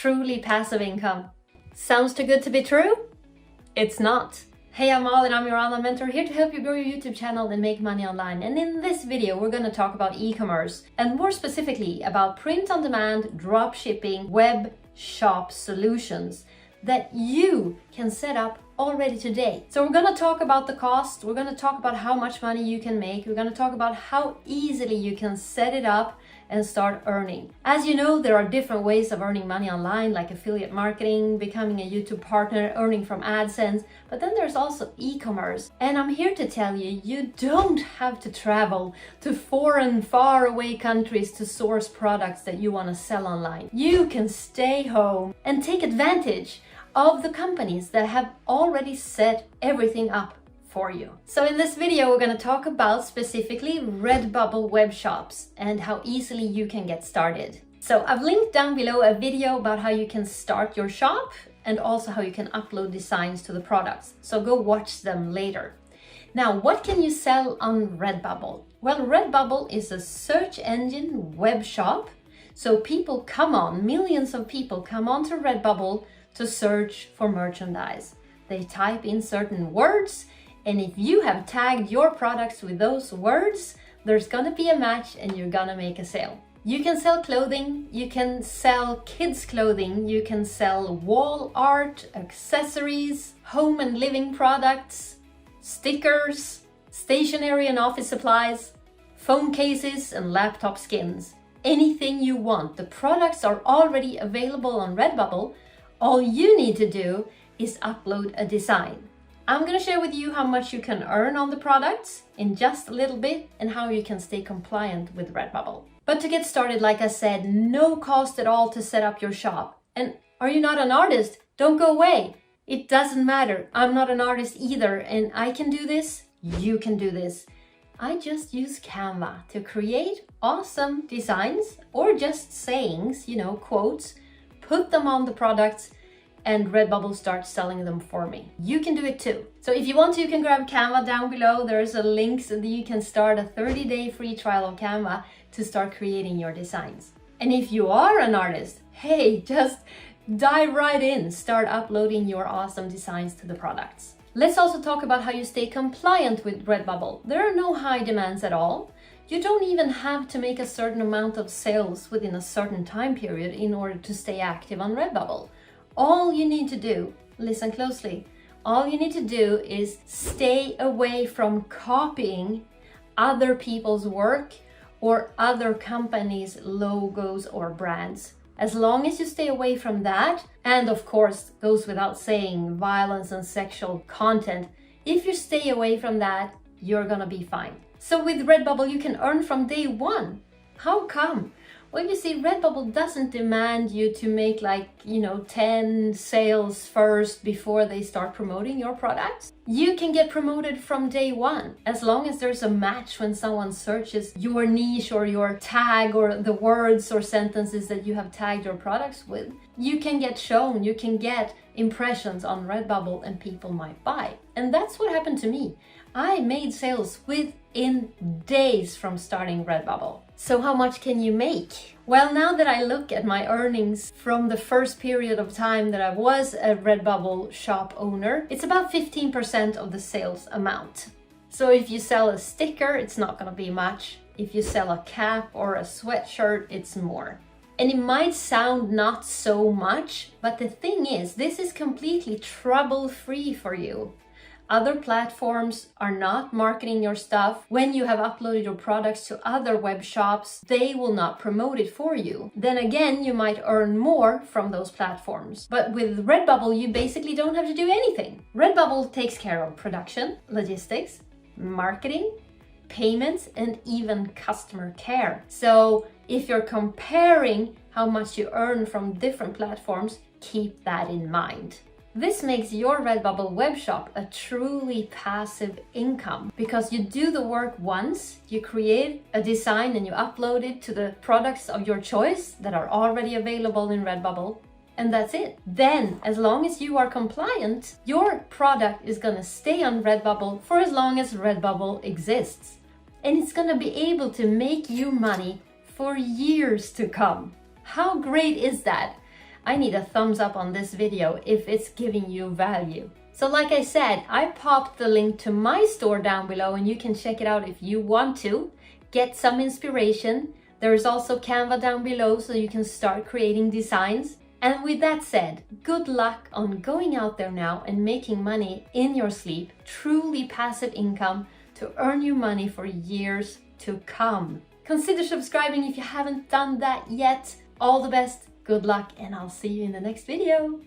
Truly passive income. Sounds too good to be true? It's not. Hey, I'm Malin, I'm your online mentor, here to help you grow your YouTube channel and make money online. And in this video, we're going to talk about e-commerce, and more specifically about print-on-demand, drop shipping, web shop solutions that you can set up already today. So we're going to talk about the cost, we're going to talk about how much money you can make, we're going to talk about how easily you can set it up and start earning. As you know, there are different ways of earning money online, like affiliate marketing, becoming a YouTube partner, earning from AdSense, but then there's also e-commerce. And I'm here to tell you, you don't have to travel to foreign, far away countries to source products that you want to sell online. You can stay home and take advantage of the companies that have already set everything up for you. So in this video, we're going to talk about specifically Redbubble web shops and how easily you can get started. So I've linked down below a video about how you can start your shop and also how you can upload designs to the products. So go watch them later. Now, what can you sell on Redbubble? Well, Redbubble is a search engine web shop. So people come on, millions of people come onto Redbubble to search for merchandise. They type in certain words, and if you have tagged your products with those words, there's gonna be a match and you're gonna make a sale. You can sell clothing, you can sell kids clothing, you can sell wall art, accessories, home and living products, stickers, stationery and office supplies, phone cases and laptop skins. Anything you want. The products are already available on Redbubble. All you need to do is upload a design. I'm going to share with you how much you can earn on the products in just a little bit and how you can stay compliant with Redbubble. But to get started, like I said, no cost at all to set up your shop. And are you not an artist? Don't go away. It doesn't matter. I'm not an artist either, and I can do this. You can do this. I just use Canva to create awesome designs or just sayings, quotes, put them on the products, and Redbubble starts selling them for me. You can do it too. So if you want to, you can grab Canva down below. There's a link so that you can start a 30-day free trial of Canva to start creating your designs. And if you are an artist, hey, just dive right in. Start uploading your awesome designs to the products. Let's also talk about how you stay compliant with Redbubble. There are no high demands at all. You don't even have to make a certain amount of sales within a certain time period in order to stay active on Redbubble. All you need to do, listen closely, all you need to do is stay away from copying other people's work or other companies' logos or brands. As long as you stay away from that, and of course, goes without saying, violence and sexual content, if you stay away from that, you're gonna be fine. So with Redbubble, you can earn from day one. How come? Well, you see, Redbubble doesn't demand you to make 10 sales first before they start promoting your products. You can get promoted from day one, as long as there's a match when someone searches your niche or your tag or the words or sentences that you have tagged your products with. You can get shown, you can get impressions on Redbubble and people might buy. And that's what happened to me. I made sales within days from starting Redbubble. So how much can you make? Well, now that I look at my earnings from the first period of time that I was a Redbubble shop owner, it's about 15% of the sales amount. So if you sell a sticker, it's not going to be much. If you sell a cap or a sweatshirt, it's more. And it might sound not so much, but the thing is, this is completely trouble-free for you. Other platforms are not marketing your stuff. When you have uploaded your products to other web shops, they will not promote it for you. Then again, you might earn more from those platforms. But with Redbubble, you basically don't have to do anything. Redbubble takes care of production, logistics, marketing, payments, and even customer care. So if you're comparing how much you earn from different platforms, keep that in mind. This makes your Redbubble webshop a truly passive income because you do the work once, you create a design and you upload it to the products of your choice that are already available in Redbubble, and that's it. Then, as long as you are compliant, your product is gonna stay on Redbubble for as long as Redbubble exists. And it's gonna be able to make you money for years to come. How great is that? I need a thumbs up on this video if it's giving you value. So like I said, I popped the link to my store down below and you can check it out if you want to get some inspiration. There is also Canva down below so you can start creating designs. And with that said, good luck on going out there now and making money in your sleep, truly passive income to earn you money for years to come. Consider subscribing if you haven't done that yet. All the best, good luck, and I'll see you in the next video.